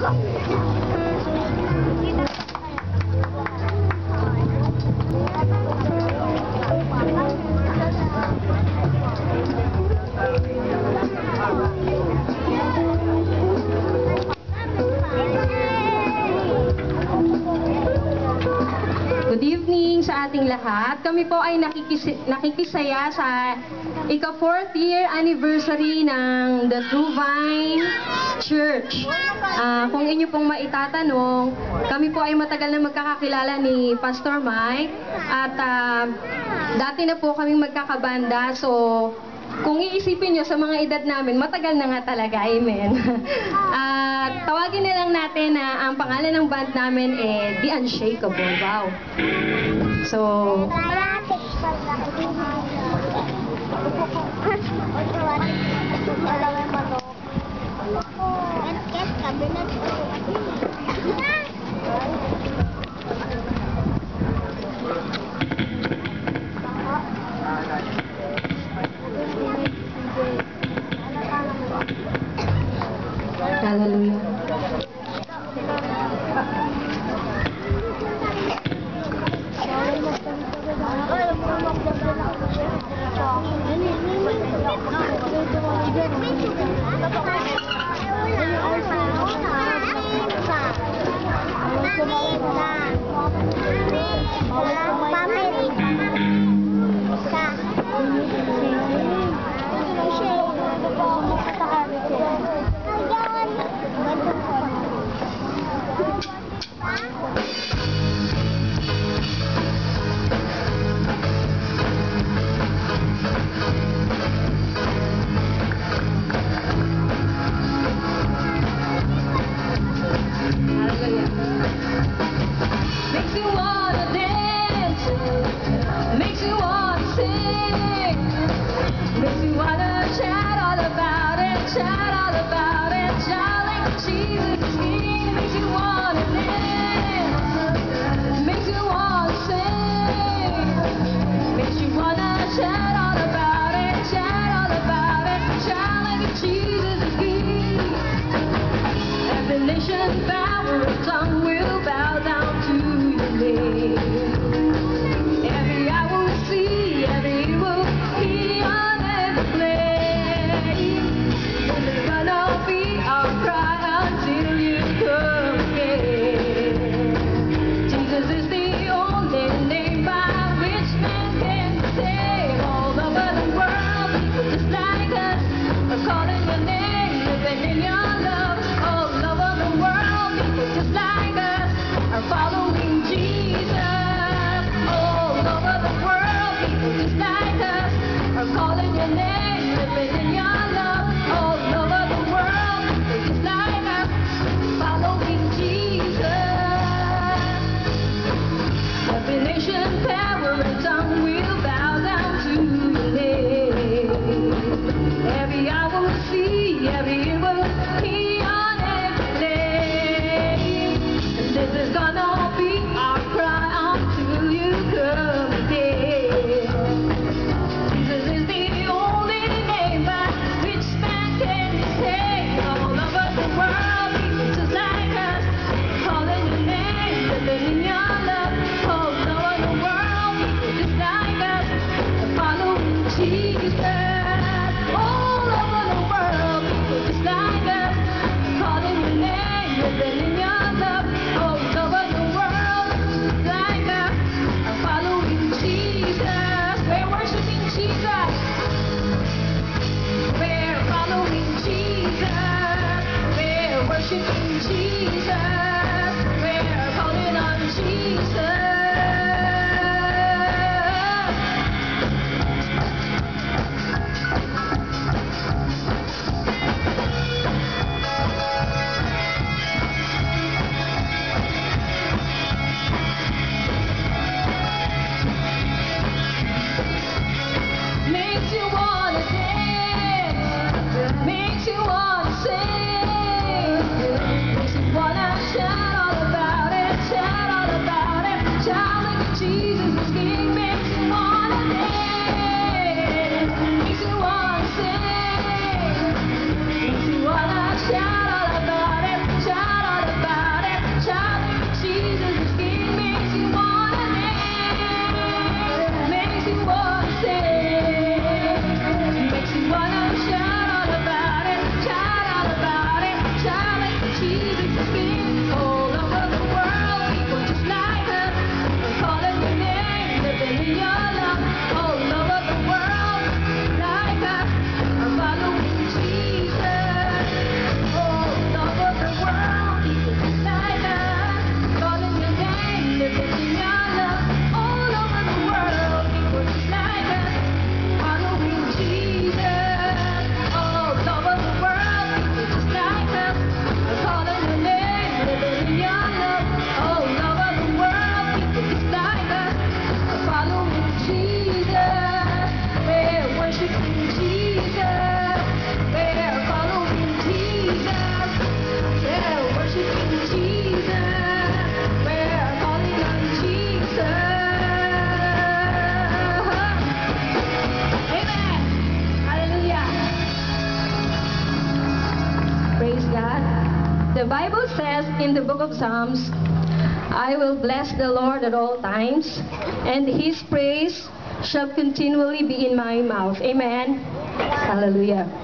Good evening sa ating lahat. Kami po ay nakikisaya sa ika-4th year anniversary ng The True Vine Church. Kung inyo pong maitatanong, kami po ay matagal na magkakakilala ni Pastor Mike at dati na po kaming magkakabanda. So, kung iisipin nyo sa mga edad namin, matagal na nga talaga. Amen. At tawagin na lang natin na ang pangalan ng band namin The Unshakable. Wow. So, hallelujah. Makes you wanna dance, makes you wanna sing, makes you wanna shout all about it, shout like Jesus is King. Makes you wanna dance, makes you wanna sing, makes you wanna shout all about it, shout like Jesus is King. Every nation, power, and tongue will bow down to your name. Every eye will see, every ear will hear on every place. And it's gonna be our cry until you come again. Jesus is the only name by which man can save. All over the world, people just like us are calling your name, living in your love. All over the world, people just like us are following Jesus. All over the world, people just like us are calling your name, living in your love. All over the world, people just like us following Jesus. Every nation, power, and tongue will bow down to your name. Every eye will see, every ear will hear on every place. And this is gonna be our cry until you come again. Jesus is the only name by which man can be saved. All over the world, people just like us, calling your name, living in your love. All over the world, people just like us, following Jesus. All over the world, people just like us, calling your name, living in your love. All over the world, just like us, following Jesus. We're worshiping Jesus. We're following Jesus. We're worshiping Jesus. We're calling on Jesus. Makes you wanna dance, makes you wanna sing, makes you wanna The Bible says in the book of Psalms, I will bless the Lord at all times, and His praise shall continually be in my mouth. Amen. Hallelujah.